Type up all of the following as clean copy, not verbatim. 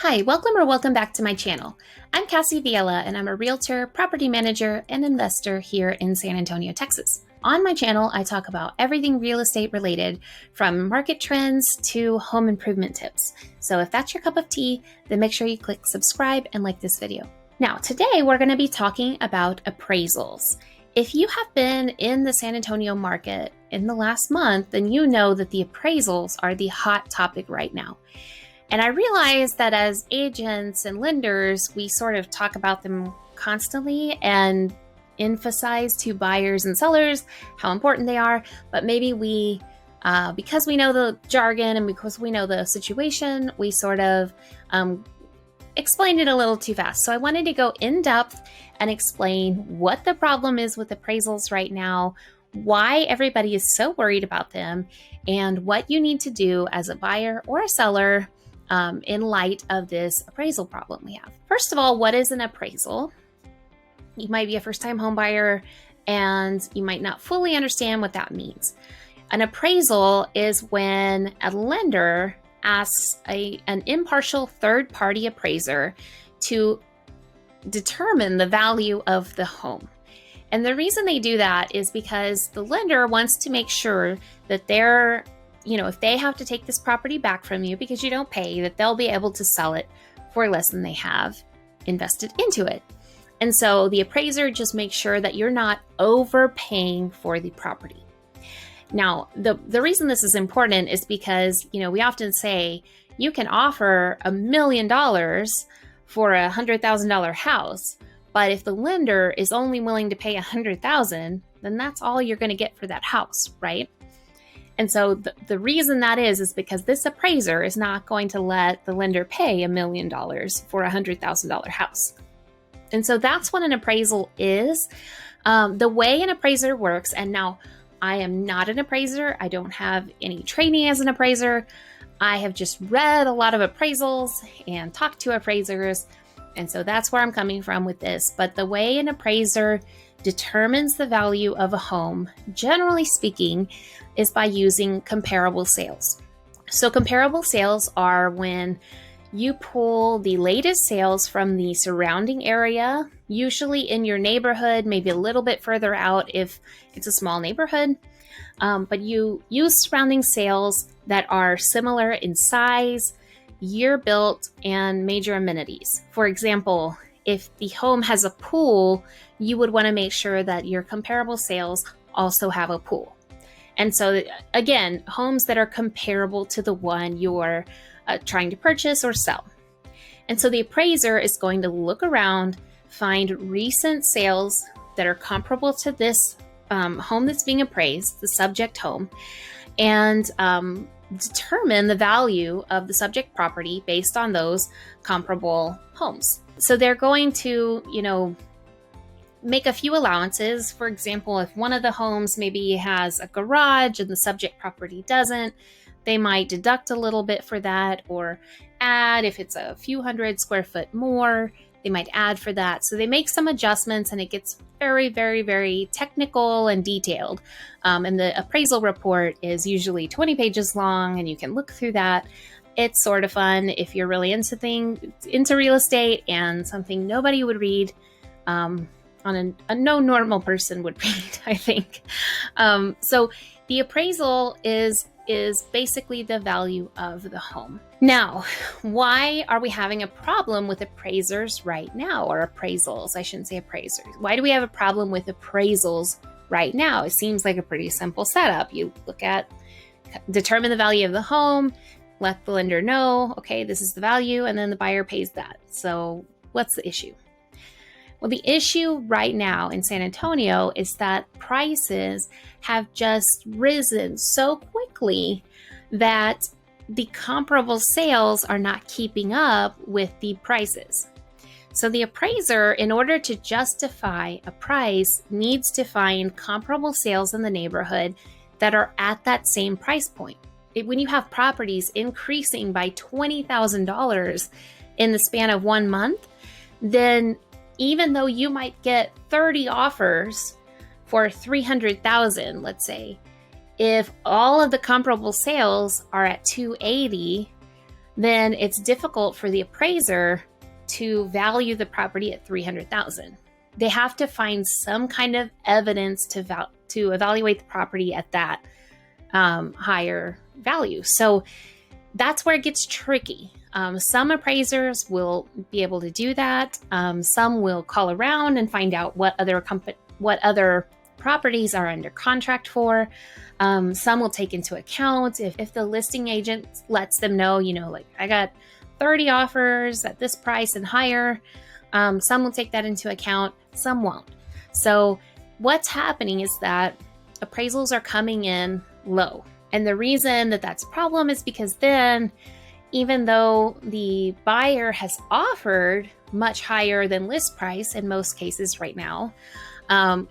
Hi, welcome back to my channel. I'm Cassie Viella and I'm a realtor, property manager, and investor here in San Antonio, Texas. On my channel, I talk about everything real estate related, from market trends to home improvement tips. So if that's your cup of tea, then make sure you click subscribe and like this video. Now, today we're going to be talking about appraisals. If you have been in the San Antonio market in the last month, then you know that the appraisals are the hot topic right now. And I realize that as agents and lenders, we sort of talk about them constantly and emphasize to buyers and sellers how important they are. But maybe we, because we know the jargon and because we know the situation, we sort of explained it a little too fast. So I wanted to go in depth and explain what the problem is with appraisals right now, why everybody is so worried about them, and what you need to do as a buyer or a seller in light of this appraisal problem we have. First of all, what is an appraisal? You might be a first-time home buyer and you might not fully understand what that means. An appraisal is when a lender asks an impartial third-party appraiser to determine the value of the home. And the reason they do that is because the lender wants to make sure that if they have to take this property back from you because you don't pay, that they'll be able to sell it for less than they have invested into it. And so the appraiser just makes sure that you're not overpaying for the property. Now, the reason this is important is because, we often say you can offer $1 million for a $100,000 house, but if the lender is only willing to pay $100,000, then that's all you're going to get for that house, right? And so the reason that is because this appraiser is not going to let the lender pay $1 million for a $100,000 house. And so that's what an appraisal is. The way an appraiser works, and now I am not an appraiser. I don't have any training as an appraiser. I have just read a lot of appraisals and talked to appraisers. And so that's where I'm coming from with this. But the way an appraiser determines the value of a home, generally speaking, is by using comparable sales. So comparable sales are when you pull the latest sales from the surrounding area, usually in your neighborhood, maybe a little bit further out if it's a small neighborhood. But you use surrounding sales that are similar in size, year built, and major amenities. For example, if the home has a pool, you would want to make sure that your comparable sales also have a pool. And so again, homes that are comparable to the one you're trying to purchase or sell. And so the appraiser is going to look around, find recent sales that are comparable to this home that's being appraised, the subject home, and determine the value of the subject property based on those comparable homes. So they're going to, make a few allowances. For example, if one of the homes maybe has a garage and the subject property doesn't, they might deduct a little bit for that, or add if it's a few hundred square foot more, they might add for that. So they make some adjustments and it gets very, very, very technical and detailed. And the appraisal report is usually 20 pages long and you can look through that. It's sort of fun if you're really into real estate and something nobody would read. No normal person would read, I think. So the appraisal is basically the value of the home. Now, why are we having a problem with appraisers right now, or appraisals? I shouldn't say appraisers. Why do we have a problem with appraisals right now? It seems like a pretty simple setup. You determine the value of the home, let the lender know, okay, this is the value, and then the buyer pays that. So what's the issue? Well, the issue right now in San Antonio is that prices have just risen so quickly that the comparable sales are not keeping up with the prices. So the appraiser, in order to justify a price, needs to find comparable sales in the neighborhood that are at that same price point. When you have properties increasing by $20,000 in the span of 1 month, then even though you might get 30 offers for $300,000, let's say, if all of the comparable sales are at $280,000, then it's difficult for the appraiser to value the property at $300,000. They have to find some kind of evidence to evaluate the property at that higher value. So that's where it gets tricky. Some appraisers will be able to do that. Some will call around and find out what other properties are under contract for. Some will take into account if the listing agent lets them know, like I got 30 offers at this price and higher. Some will take that into account, some won't. So what's happening is that appraisals are coming in low. And the reason that that's a problem is because then, even though the buyer has offered much higher than list price in most cases right now,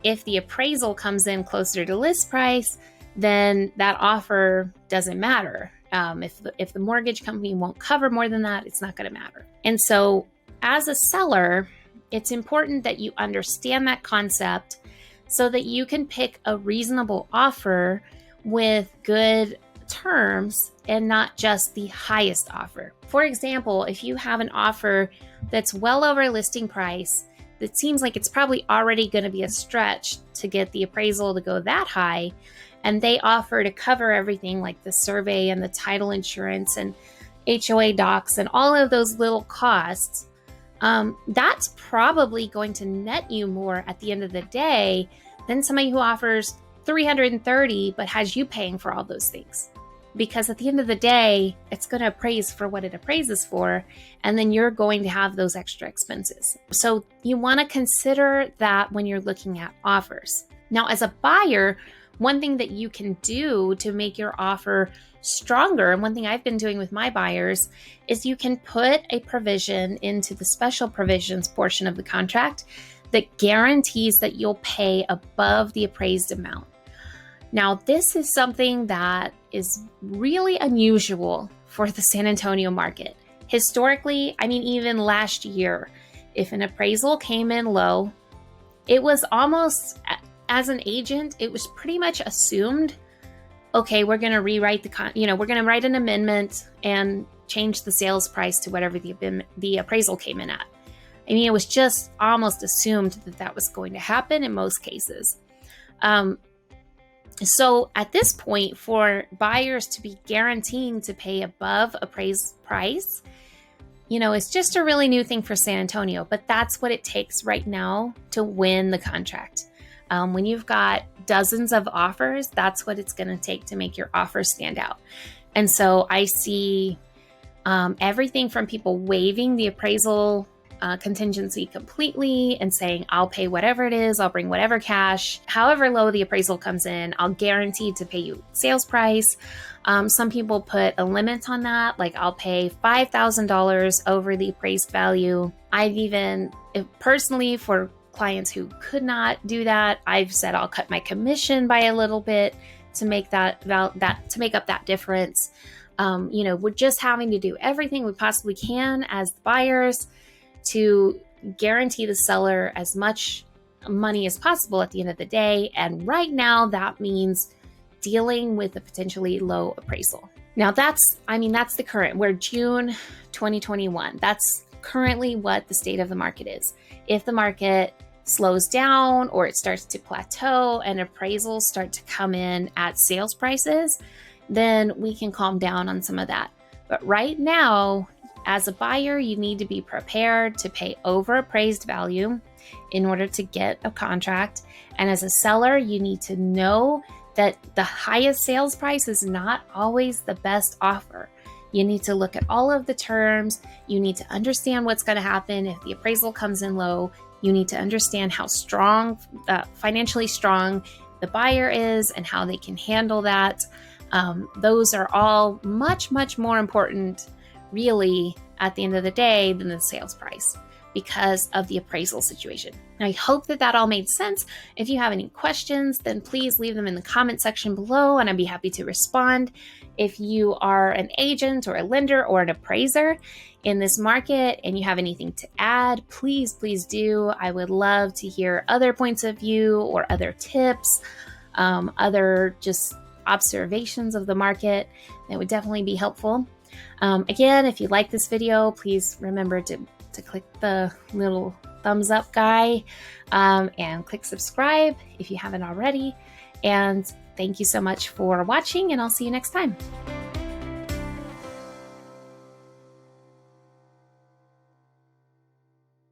if the appraisal comes in closer to list price, then that offer doesn't matter. If the mortgage company won't cover more than that, it's not going to matter. And so as a seller, it's important that you understand that concept so that you can pick a reasonable offer with good terms and not just the highest offer. For example, if you have an offer that's well over listing price, that seems like it's probably already going to be a stretch to get the appraisal to go that high, and they offer to cover everything like the survey and the title insurance and HOA docs and all of those little costs, that's probably going to net you more at the end of the day than somebody who offers $330 but has you paying for all those things. Because at the end of the day, it's going to appraise for what it appraises for, and then you're going to have those extra expenses. So you want to consider that when you're looking at offers. Now, as a buyer, one thing that you can do to make your offer stronger, and one thing I've been doing with my buyers, is you can put a provision into the special provisions portion of the contract that guarantees that you'll pay above the appraised amount. Now, this is something that is really unusual for the San Antonio market. Historically, even last year, if an appraisal came in low, it was almost, as an agent, it was pretty much assumed, okay, we're going to rewrite we're going to write an amendment and change the sales price to whatever the appraisal came in at. It was just almost assumed that was going to happen in most cases. So at this point, for buyers to be guaranteeing to pay above appraised price, it's just a really new thing for San Antonio, but that's what it takes right now to win the contract. When you've got dozens of offers, that's what it's going to take to make your offer stand out. And so I see everything from people waiving the appraisal contingency completely and saying, I'll pay whatever it is, I'll bring whatever cash, however low the appraisal comes in, I'll guarantee to pay you sales price. Some people put a limit on that, like I'll pay $5,000 over the appraised value. I've even, personally, for clients who could not do that, I've said I'll cut my commission by a little bit to make to make up that difference. We're just having to do everything we possibly can as the buyers to guarantee the seller as much money as possible at the end of the day. And right now, that means dealing with a potentially low appraisal. Now, that's the current. We're June 2021. That's currently what the state of the market is. If the market slows down or it starts to plateau and appraisals start to come in at sales prices, then we can calm down on some of that. But right now, as a buyer, you need to be prepared to pay over appraised value in order to get a contract. And as a seller, you need to know that the highest sales price is not always the best offer. You need to look at all of the terms. You need to understand what's going to happen if the appraisal comes in low. You need to understand how strong, financially strong the buyer is and how they can handle that. Those are all much, much more important, really, at the end of the day than the sales price because of the appraisal situation. I hope that all made sense. If you have any questions, then please leave them in the comment section below and I'd be happy to respond. If you are an agent or a lender or an appraiser in this market and you have anything to add, please do. I would love to hear other points of view or other tips, other just observations of the market. That would definitely be helpful. Again, if you like this video, please remember to click the little thumbs up guy and click subscribe if you haven't already. And thank you so much for watching, and I'll see you next time.